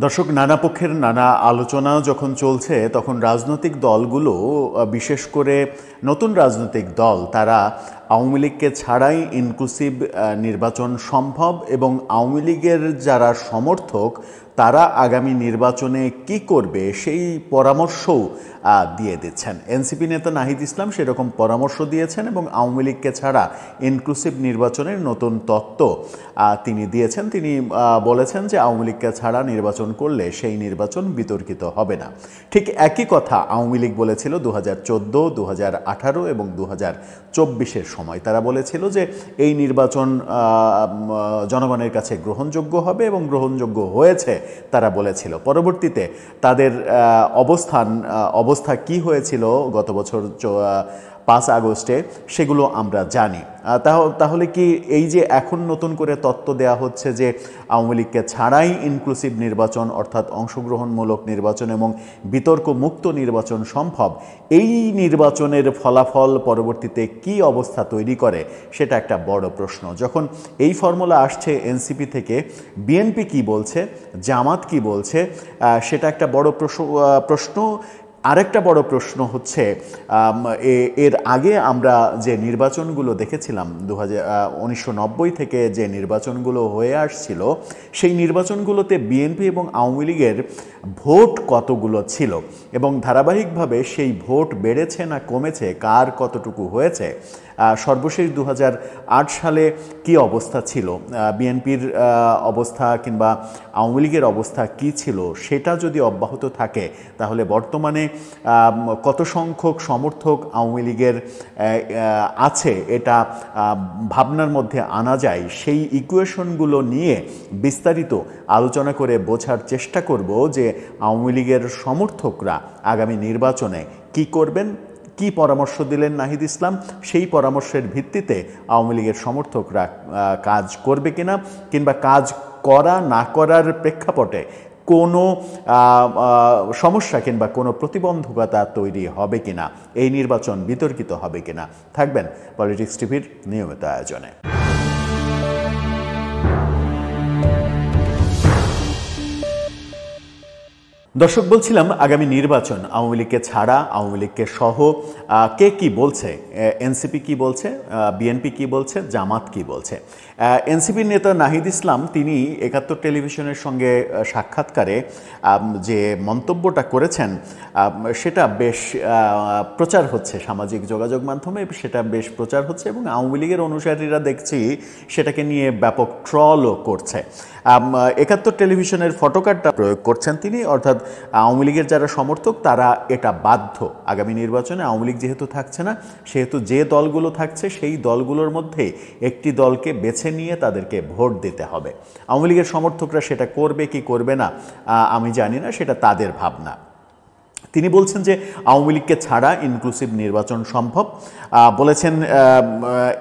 দর্শক, নানা পক্ষের নানা আলোচনা যখন চলছে তখন রাজনৈতিক দলগুলো, বিশেষ করে নতুন রাজনৈতিক দল, তারা আওয়ামী লীগকে ছাড়াই ইনক্লুসিভ নির্বাচন সম্ভব এবং আওয়ামী লীগের যারা সমর্থক তারা আগামী নির্বাচনে কি করবে সেই পরামর্শও দিয়ে দিচ্ছেন। এনসিপি নেতা নাহিদ ইসলাম সেরকম পরামর্শ দিয়েছেন এবং আওয়ামী লীগকে ছাড়া ইনক্লুসিভ নির্বাচনের নতুন তত্ত্ব তিনি দিয়েছেন। তিনি বলেছেন যে আওয়ামী লীগকে ছাড়া নির্বাচন করলে সেই নির্বাচন বিতর্কিত হবে না। ঠিক একই কথা আওয়ামী লীগ বলেছিল 2014, 2018 এবং 2024-এর সময়। তারা বলেছিল যে এই নির্বাচন জনগণের কাছে গ্রহণযোগ্য হবে এবং গ্রহণযোগ্য হয়েছে তারা বলেছিল। পরবর্তীতে তাদের অবস্থা কি হয়েছিল গত বছর 5 আগস্টে সেগুলো আমরা জানি। তাহলে কি এই যে এখন নতুন করে তত্ত্ব দেয়া হচ্ছে যে আওয়ামী লীগকে ছাড়াই ইনক্লুসিভ নির্বাচন অর্থাৎ অংশগ্রহণমূলক নির্বাচন এবং বিতর্ক মুক্ত নির্বাচন সম্ভব, এই নির্বাচনের ফলাফল পরবর্তীতে কি অবস্থা তৈরি করে সেটা একটা বড় প্রশ্ন। যখন এই ফর্মুলা আসছে এনসিপি থেকে, বিএনপি কি বলছে, জামাত কি বলছে, সেটা একটা বড় প্রশ্ন। আরেকটা বড় প্রশ্ন হচ্ছে, এর আগে আমরা যে নির্বাচনগুলো দেখেছিলাম 1990 থেকে যে নির্বাচনগুলো হয়ে আসছিল, সেই নির্বাচনগুলোতে বিএনপি এবং আওয়ামী লীগের ভোট কতগুলো ছিল এবং ধারাবাহিকভাবে সেই ভোট বেড়েছে না কমেছে, কার কতটুকু হয়েছে। সর্বশেষ 2008 সালে কি অবস্থা ছিল, বিএনপির অবস্থা কিংবা আওয়ামী লীগের অবস্থা কি ছিল, সেটা যদি অব্যাহত থাকে তাহলে বর্তমানে কত সংখ্যক সমর্থক আওয়ামী লীগের আছে এটা ভাবনার মধ্যে আনা যায়। সেই ইকুয়েশনগুলো নিয়ে বিস্তারিত আলোচনা করে বোঝার চেষ্টা করব যে আওয়ামী লীগের সমর্থকরা আগামী নির্বাচনে কি করবেন, কি পরামর্শ দিলেন নাহিদ ইসলাম, সেই পরামর্শের ভিত্তিতে আওয়ামী লীগের সমর্থকরা কাজ করবে কিনা, কিংবা কাজ করা না করার প্রেক্ষাপটে কোনো সমস্যা কিংবা কোনো প্রতিবন্ধকতা তৈরি হবে কিনা, এই নির্বাচন বিতর্কিত হবে কিনা। থাকবেন পলিটিক্স টিভির নিয়মিত আয়োজনে। দর্শক, বলছিলাম আগামী নির্বাচন আওয়ামী লীগকে ছাড়া, আওয়ামী লীগকে সহ কে কি বলছে, এনসিপি কি বলছে, বিএনপি কি বলছে, জামাত কি বলছে। এনসিপির নেতা নাহিদ ইসলাম তিনি 71 টেলিভিশনের সঙ্গে সাক্ষাৎকারে যে মন্তব্যটা করেছেন সেটা বেশ প্রচার হচ্ছে সামাজিক যোগাযোগ মাধ্যমে, সেটা বেশ প্রচার হচ্ছে এবং আওয়ামী লীগের অনুসারীরা দেখছি সেটাকে নিয়ে ব্যাপক ট্রলও করছে। 71 টেলিভিশনের ফটোকার্ডটা প্রয়োগ করছেন তিনি, অর্থাৎ আওয়ামী লীগের যারা সমর্থক তারা এটা বাধ্য, আগামী নির্বাচনে আওয়ামী লীগ যেহেতু থাকছে না সেহেতু যে দলগুলো থাকছে সেই দলগুলোর মধ্যে একটি দলকে বেছে নিয়ে তাদেরকে ভোট দিতে হবে। আওয়ামী লীগের সমর্থকরা সেটা করবে কি করবে না আমি জানি না, সেটা তাদের ভাবনা। তিনি বলছেন যে আওয়ামী লীগকে ছাড়া ইনক্লুসিভ নির্বাচন সম্ভব। বলেছেন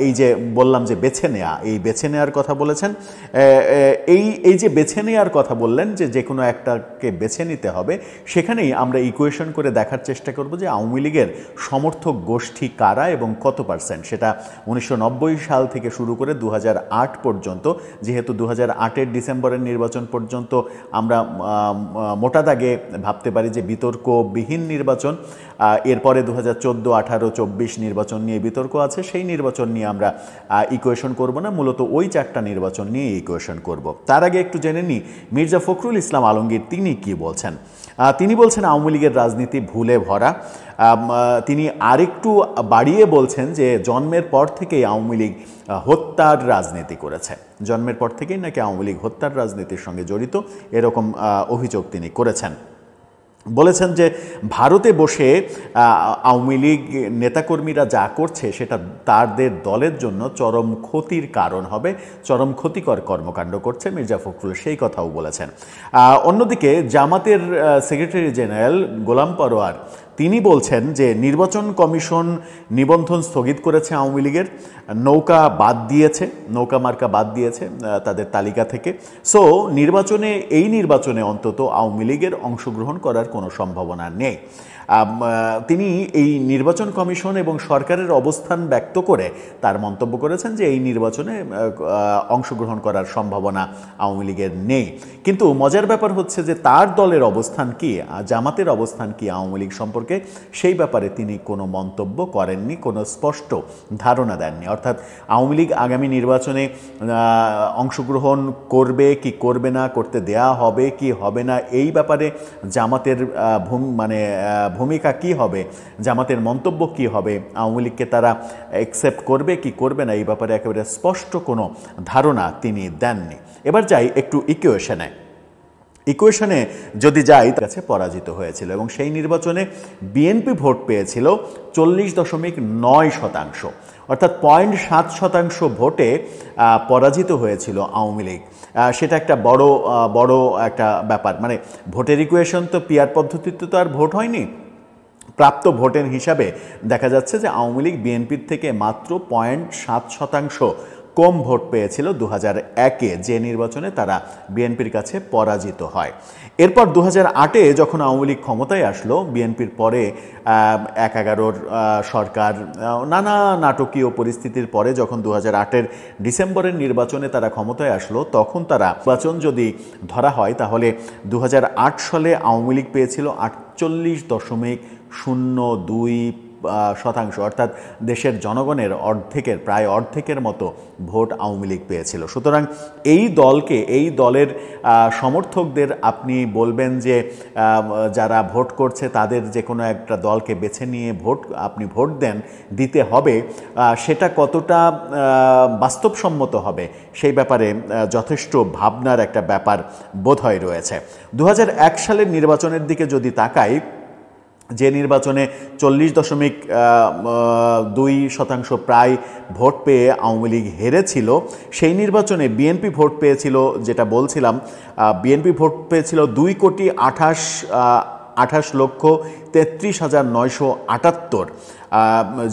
এই যে বললাম যে বেছে নেওয়া, এই বেছে নেওয়ার কথা বলেছেন। এই যে বেছে নেওয়ার কথা বললেন যে কোনো একটাকে বেছে নিতে হবে, সেখানেই আমরা ইকুয়েশন করে দেখার চেষ্টা করব যে আওয়ামী লীগের সমর্থক গোষ্ঠী কারা এবং কত %। সেটা 1990 সাল থেকে শুরু করে 2008 পর্যন্ত, যেহেতু 2008-এর ডিসেম্বরের নির্বাচন পর্যন্ত আমরা মোটা দাগে ভাবতে পারি যে বিতর্কবিহীন নির্বাচন। এরপরে 2014, 18, 24 নির্বাচন নিয়ে বিতর্ক আছে, সেই নির্বাচন নিয়ে আমরা ইকুয়েশন করব না, মূলত ওই 4টা নির্বাচন নিয়ে ইকুয়েশন করব। তার আগে একটু জেনে নিই মির্জা ফখরুল ইসলাম আলমগীর তিনি কি বলছেন। তিনি বলছেন আওয়ামী লীগের রাজনীতি ভুলে ভরা। তিনি আরেকটু বাড়িয়ে বলছেন যে জন্মের পর থেকেই আওয়ামী লীগ হত্যার রাজনীতি করেছে, জন্মের পর থেকেই নাকি আওয়ামী লীগ হত্যার রাজনীতির সঙ্গে জড়িত, এরকম অভিযোগ তিনি করেছেন। বলেছেন যে ভারতে বসে আওয়ামী লীগ নেতাকর্মীরা যা করছে সেটা তাদের দলের জন্য চরম ক্ষতির কারণ হবে, চরম ক্ষতিকর কর্মকাণ্ড করছে মির্জা ফখরুল, সেই কথাও বলেছেন। অন্যদিকে জামাতের সেক্রেটারি জেনারেল গোলাম পরোয়ার তিনি বলছেন যে নির্বাচন কমিশন নিবন্ধন স্থগিত করেছে আওয়ামী লীগের, নৌকা বাদ দিয়েছে, নৌকা মার্কা বাদ দিয়েছে তাদের তালিকা থেকে। সো এই নির্বাচনে অন্তত আওয়ামী লীগের অংশগ্রহণ করার কোনো সম্ভাবনা নেই। তিনি এই নির্বাচন কমিশন এবং সরকারের অবস্থান ব্যক্ত করে তার মন্তব্য করেছেন যে এই নির্বাচনে অংশগ্রহণ করার সম্ভাবনা আওয়ামী লীগের নেই। কিন্তু মজার ব্যাপার হচ্ছে যে তার দলের অবস্থান কি, জামাতের অবস্থান কি আওয়ামী লীগ সম্পর্কে, সেই ব্যাপারে তিনি কোনো মন্তব্য করেননি, কোনো স্পষ্ট ধারণা দেননি। অর্থাৎ আওয়ামী লীগ আগামী নির্বাচনে অংশগ্রহণ করবে কি করবে না, করতে দেয়া হবে কি হবে না, এই ব্যাপারে জামাতের ভূমিকা কি হবে, জামাতের মন্তব্য কি হবে, আওয়ামী লীগকে তারা অ্যাকসেপ্ট করবে কি করবে না, এই ব্যাপারে একেবারে স্পষ্ট কোনো ধারণা তিনি দেননি। এবার যাই একটু ইকুয়েশনে যদি যাই, তার কাছে পরাজিত হয়েছিল এবং সেই নির্বাচনে বিএনপি ভোট পেয়েছিল 40.9%, অর্থাৎ 0.7% ভোটে পরাজিত হয়েছিল আওয়ামী লীগ। সেটা একটা বড় একটা ব্যাপার। মানে ভোটের ইকুয়েশন তো পিআর পদ্ধতিতে তো আর ভোট হয়নি, প্রাপ্ত ভোটের হিসাবে দেখা যাচ্ছে যে আওয়ামী লীগ বিএনপির থেকে মাত্র 0.7% কম ভোট পেয়েছিল 2001-এ, যে নির্বাচনে তারা বিএনপির কাছে পরাজিত হয়। এরপর 2008-এ যখন আওয়ামী লীগ ক্ষমতায় আসলো, বিএনপির পরে 1/11 সরকার, নানা নাটকীয় পরিস্থিতির পরে যখন 2008-এর ডিসেম্বরের নির্বাচনে তারা ক্ষমতায় আসলো, তখন তারা নির্বাচন যদি ধরা হয় তাহলে 2008 সালে আওয়ামী লীগ পেয়েছিল 48.02%, অর্থাৎ দেশের জনগণের প্রায় অর্ধেকের মতো ভোট আওয়ামী লীগ পেয়েছিল। সুতরাং এই দলের সমর্থকদের আপনি বলবেন যে যারা ভোট করছে তাদের যে কোনো একটা দলকে বেছে নিয়ে আপনি ভোট দিতে হবে, সেটা কতটা বাস্তবসম্মত হবে সেই ব্যাপারে যথেষ্ট ভাবনার একটা ব্যাপার বোধহয় রয়েছে। 2001 সালের নির্বাচনের দিকে যদি তাকাই, যে নির্বাচনে 40.2% প্রায় ভোট পেয়ে আওয়ামী লীগ হেরেছিল, সেই নির্বাচনে বিএনপি ভোট পেয়েছিল, যেটা বলছিলাম, বিএনপি ভোট পেয়েছিল 2,28,33,978,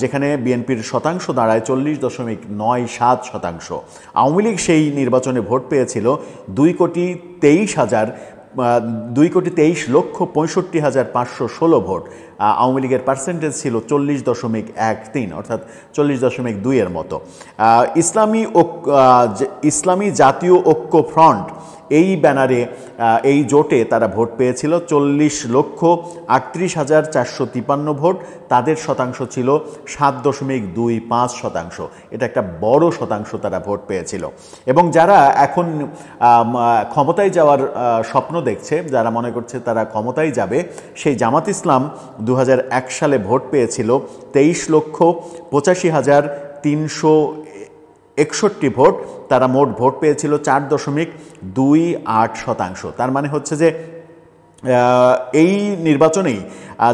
যেখানে বিএনপির শতাংশ দাঁড়ায় 40.97%। আওয়ামী লীগ সেই নির্বাচনে ভোট পেয়েছিল 2,23,65,16,516 ভোট। আওয়ামী লীগের পার্সেন্টেজ ছিল 40.13, অর্থাৎ 40.2-এর মতো। ইসলামী জাতীয় ঐক্য ফ্রন্ট, এই ব্যানারে, এই জোটে তারা ভোট পেয়েছিল 40,38,453 ভোট, তাদের শতাংশ ছিল 7.25%। এটা একটা বড় শতাংশ তারা ভোট পেয়েছিল। এবং যারা এখন ক্ষমতায় যাওয়ার স্বপ্ন দেখছে, যারা মনে করছে তারা ক্ষমতায় যাবে, সেই জামাত ইসলাম 2001 সালে ভোট পেয়েছিল 23,85,361 ভোট, তারা মোট ভোট পেয়েছিল 4.28%। তার মানে হচ্ছে যে এই নির্বাচনেই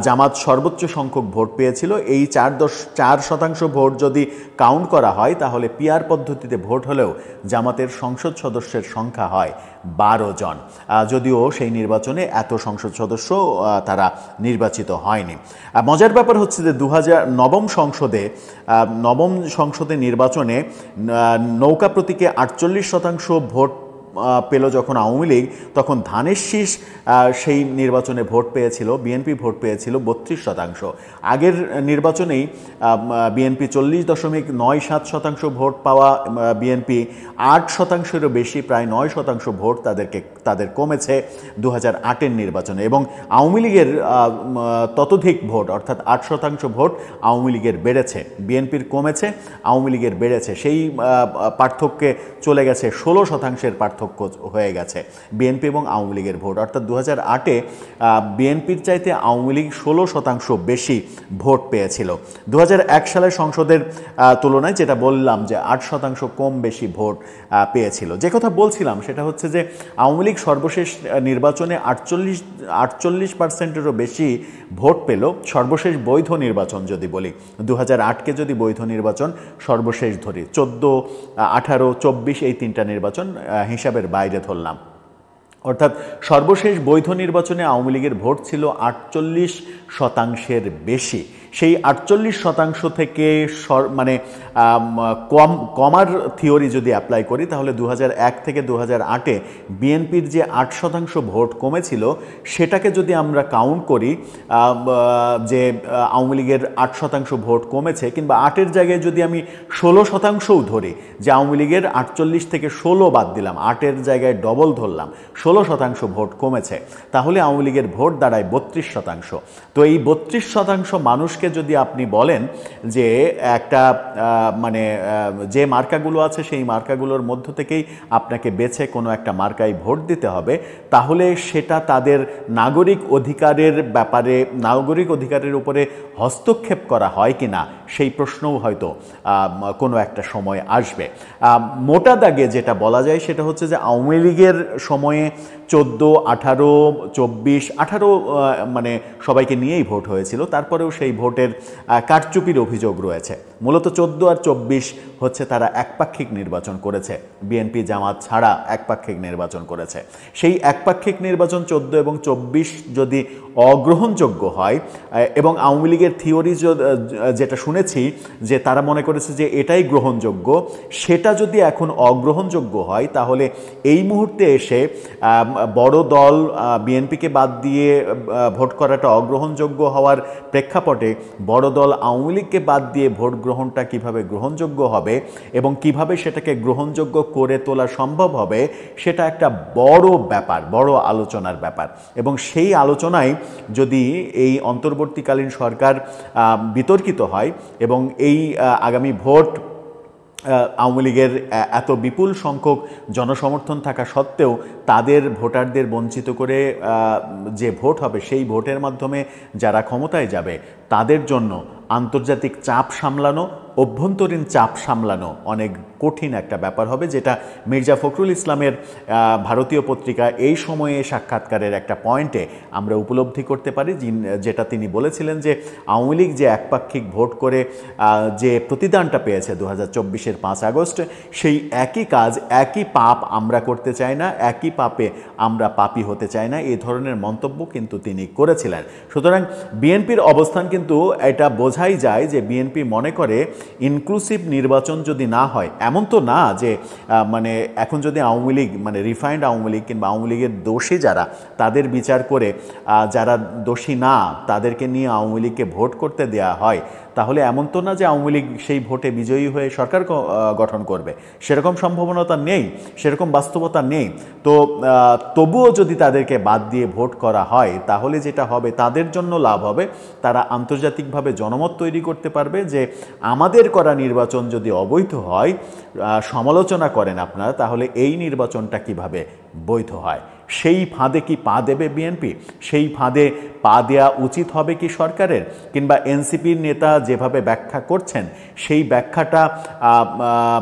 জামাত সর্বোচ্চ সংখ্যক ভোট পেয়েছিল। এই 4% ভোট যদি কাউন্ট করা হয় তাহলে পিআর পদ্ধতিতে ভোট হলেও জামাতের সংসদ সদস্যের সংখ্যা হয় 12 জন, যদিও সেই নির্বাচনে এত সংসদ সদস্য তারা নির্বাচিত হয়নি। মজার ব্যাপার হচ্ছে যে 2009 সংসদে নির্বাচনে নৌকা প্রতীকে 48% ভোট পেল যখন আওয়ামী লীগ, তখন ধানের শীষ সেই নির্বাচনে ভোট পেয়েছিল, বিএনপি ভোট পেয়েছিল 32%। আগের নির্বাচনেই বিএনপি 40.97% ভোট পাওয়া বিএনপি 8%-এরও বেশি, প্রায় 9% ভোট তাদের কমেছে 2008-এর নির্বাচনে। এবং আওয়ামী লীগের ততোধিক ভোট, অর্থাৎ 8% ভোট আওয়ামী লীগের বেড়েছে, বিএনপির কমেছে, আওয়ামী লীগের বেড়েছে। সেই পার্থক্যে চলে গেছে 16%-এর পার্থক্য হয়ে গেছে বিএনপি এবং আওয়ামী লীগের ভোট। অর্থাৎ 2008-এ বিএনপির চাইতে আওয়ামী লীগ 16% বেশি ভোট পেয়েছিল। 2001 সালের সংসদের তুলনায়, যেটা বললাম যে 8% কম বেশি ভোট পেয়েছিল। যে কথা বলছিলাম সেটা হচ্ছে যে আওয়ামী লীগ সর্বশেষ নির্বাচনে 48%-এরও বেশি ভোট পেল। সর্বশেষ বৈধ নির্বাচন যদি বলি, 2008-কে যদি বৈধ নির্বাচন সর্বশেষ ধরি, 14, 18, 24 এই তিনটা নির্বাচন হিসাবের বাইরে ধরলাম, অর্থাৎ সর্বশেষ বৈধ নির্বাচনে আওয়ামী লীগের ভোট ছিল 48%-এর বেশি। সেই 48% থেকে মানে কমার থিওরি যদি অ্যাপ্লাই করি তাহলে 2001 থেকে 2008-এ বিএনপির যে 8% ভোট কমেছিল সেটাকে যদি আমরা কাউন্ট করি যে আওয়ামী লীগের 8% ভোট কমেছে, কিংবা 8-এর জায়গায় যদি আমি 16%ও ধরি, যে আওয়ামী লীগের 48 থেকে 16 বাদ দিলাম, 8-এর জায়গায় ডবল ধরলাম, 16% ভোট কমেছে, তাহলে আওয়ামী লীগের ভোট দাঁড়ায় 32%। তো এই 32% মানুষকে যদি আপনি বলেন যে একটা মানে যে মার্কাগুলো আছে সেই মার্কাগুলোর মধ্য থেকেই আপনাকে বেছে কোনো একটা মার্কায় ভোট দিতে হবে, তাহলে সেটা তাদের নাগরিক অধিকারের ব্যাপারে, নাগরিক অধিকারের উপরে হস্তক্ষেপ করা হয় কি না সেই প্রশ্নও হয়তো কোনো একটা সময় আসবে। মোটা দাগে যেটা বলা যায় সেটা হচ্ছে যে আওয়ামী লীগের সময়ে 14, 18, 24, 18 মানে সবাইকে নিয়েই ভোট হয়েছিল, তারপরেও সেই ভোটের কারচুপির অভিযোগ রয়েছে। মূলত 14 আর 24 হচ্ছে তারা একপাক্ষিক নির্বাচন করেছে, বিএনপি জামাত ছাড়া একপাক্ষিক নির্বাচন করেছে। সেই একপাক্ষিক নির্বাচন 14 এবং 24 যদি অগ্রহণযোগ্য হয়, এবং আওয়ামী লীগের থিওরি যেটা শুনেছি যে তারা মনে করেছে যে এটাই গ্রহণযোগ্য, সেটা যদি এখন অগ্রহণযোগ্য হয় তাহলে এই মুহূর্তে এসে বড় দল বিএনপিকে বাদ দিয়ে ভোট করাটা অগ্রহণযোগ্য হওয়ার প্রেক্ষাপটে বড় দল আওয়ামী লীগকে বাদ দিয়ে ভোট গ্রহণটা কিভাবে গ্রহণযোগ্য হবে এবং কিভাবে সেটাকে গ্রহণযোগ্য করে তোলা সম্ভব হবে, সেটা একটা বড় ব্যাপার, বড় আলোচনার ব্যাপার। এবং সেই আলোচনায় যদি এই অন্তর্বর্তীকালীন সরকার বিতর্কিত হয় এবং এই আগামী ভোট আওয়ামী লীগের এত বিপুল সংখ্যক জনসমর্থন থাকা সত্ত্বেও তাদের ভোটারদের বঞ্চিত করে যে ভোট হবে সেই ভোটের মাধ্যমে যারা ক্ষমতায় যাবে তাদের জন্য আন্তর্জাতিক চাপ সামলানো, অভ্যন্তরীণ চাপ সামলানো অনেক কঠিন একটা ব্যাপার হবে, যেটা মির্জা ফখরুল ইসলামের ভারতীয় পত্রিকা এই সময়ে সাক্ষাৎকারের একটা পয়েন্টে আমরা উপলব্ধি করতে পারি, যেটা তিনি বলেছিলেন যে আওয়ামী লীগ যে একপাক্ষিক ভোট করে যে প্রতিদানটা পেয়েছে 2024-এর 5 আগস্ট, সেই একই কাজ, একই পাপ আমরা করতে চাই না, একই পাপে আমরা পাপী হতে চাই না, এই ধরনের মন্তব্য কিন্তু তিনি করেছিলেন। সুতরাং বিএনপির অবস্থান কিন্তু এটা বোঝাই যায় যে বিএনপি মনে করে ইনক্লুসিভ নির্বাচন যদি না হয়, এমন তো না যে মানে এখন যদি আওয়ামী লীগ মানে রিফাইন্ড আওয়ামী লীগ কিংবা আওয়ামী লীগের দোষী যারা তাদের বিচার করে যারা দোষী না তাদেরকে নিয়ে আওয়ামী লীগকে ভোট করতে দেয়া হয়, তাহলে এমন তো না যে আওয়ামী লীগ সেই ভোটে বিজয়ী হয়ে সরকার গঠন করবে, সেরকম সম্ভাবনা নেই, সেরকম বাস্তবতা নেই। তো তবুও যদি তাদেরকে বাদ দিয়ে ভোট করা হয় তাহলে যেটা হবে তাদের জন্য লাভ হবে, তারা আন্তর্জাতিকভাবে জনমত তৈরি করতে পারবে যে আমাদের করা নির্বাচন যদি অবৈধ হয়, সমালোচনা করেন আপনারা, তাহলে এই নির্বাচনটা কিভাবে বৈধ হয়। সেই ফাঁদে কি পা দেবে বিএনপি? সেই ফাঁদে পা দেওয়া উচিত হবে কি সরকারের? কিংবা এনসিপির নেতা যেভাবে ব্যাখ্যা করছেন সেই ব্যাখ্যাটা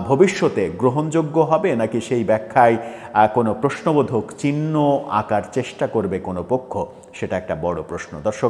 ভবিষ্যতে গ্রহণযোগ্য হবে, নাকি সেই ব্যাখ্যায় কোনো প্রশ্নবোধক চিহ্ন আঁকার চেষ্টা করবে কোনো পক্ষ? সেটা একটা বড় প্রশ্ন। দর্শক,